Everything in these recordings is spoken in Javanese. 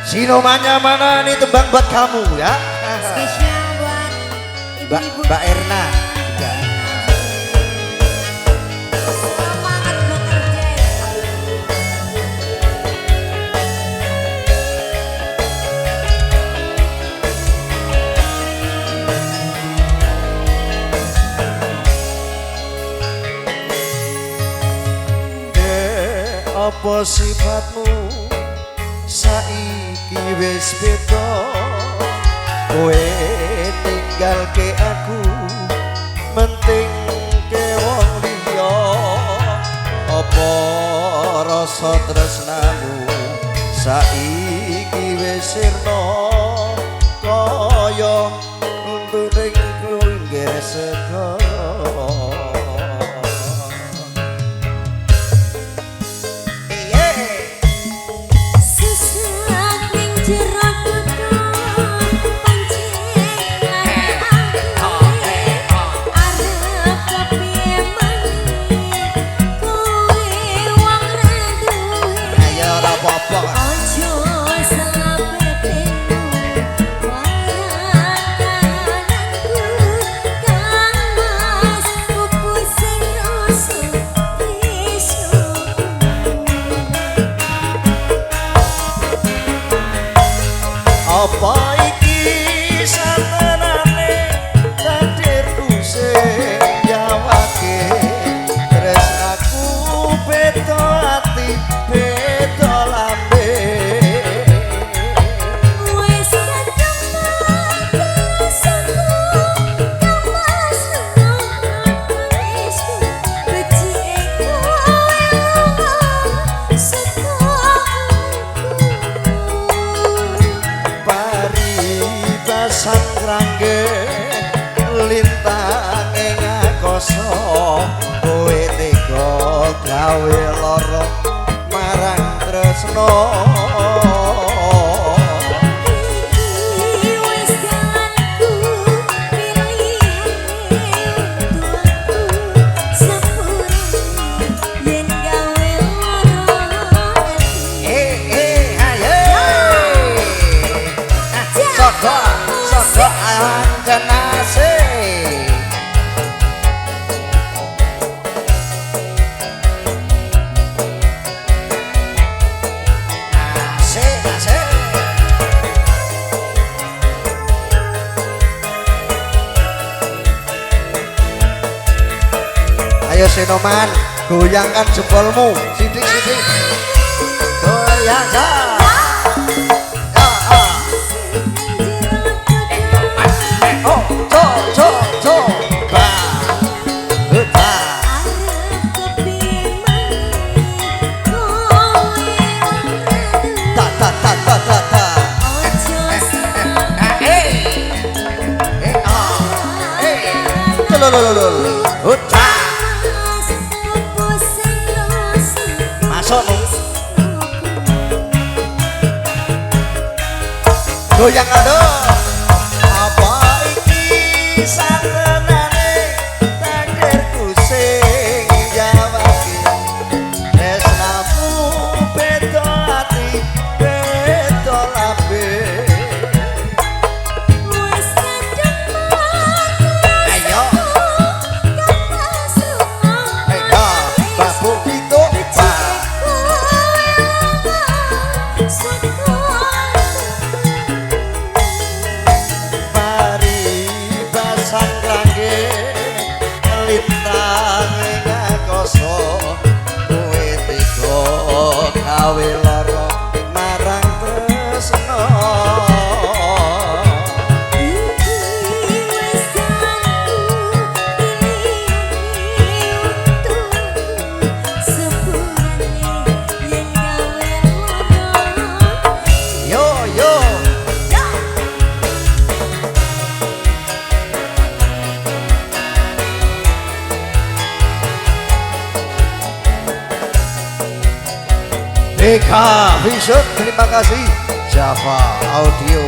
Sinomanya mana nih tembang buat kamu ya. Spesial buat ibu-ibu Mbak Erna juga. Semangat bekerja ya. Apa sifatmu saiki wis beda, kowe ninggalke aku menting ke wong liya. Apa rasa tresnamu saiki wis sirna kaya untuning klungger segara. Apa iki satenane takdirku sing jawake, tresnaku beda ati beda lambe. Wis kadung rasaku kapas wis becike kowe Sang rangge lintang ing akasa, kowe tega gawe lara marang tresna. Ayo Sinoman, goyangkan jempolmu, sidik-sidik. Goyang ya. Oh, co, ba, ba. Ta. Masuk nih. Goyang aduh. Apa iki satenane takdirku sing jawake, tresnamu beda ati beda lambe. Eka Vision, terima kasih. Java Audio,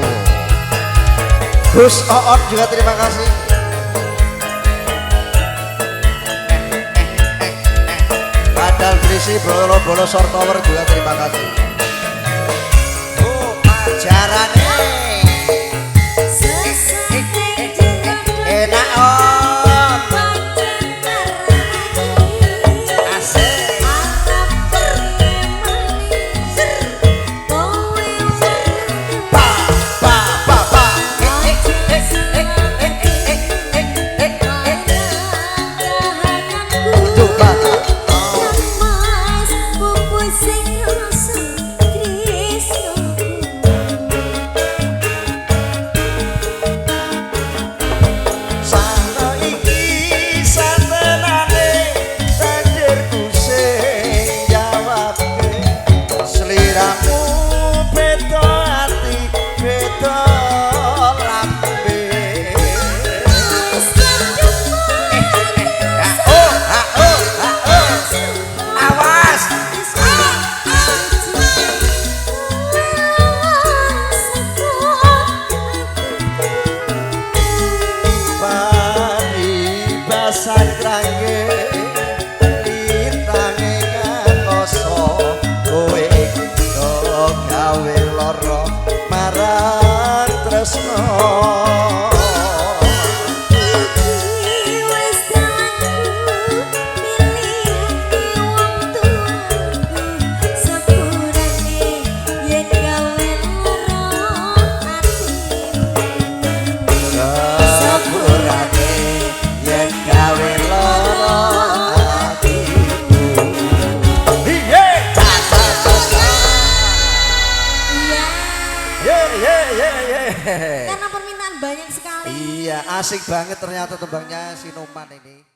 Gus Oon juga terima kasih. Padahal berisi bolo-bolo short tower juga terima kasih. Jarane enak om. Asik. Pa pa pa pa. Coba. Sana iki santenane takdirku sing jawabke. Sliramu beda ati beda lambe. Awas. Pari basah krangge lintange ngakoso kowe do gawe lara marang tresno. Sepurane yen gawe lara atiku. Iye, Karena permintaan banyak sekali. iya, asik banget ternyata tembangnya Sinoman ini.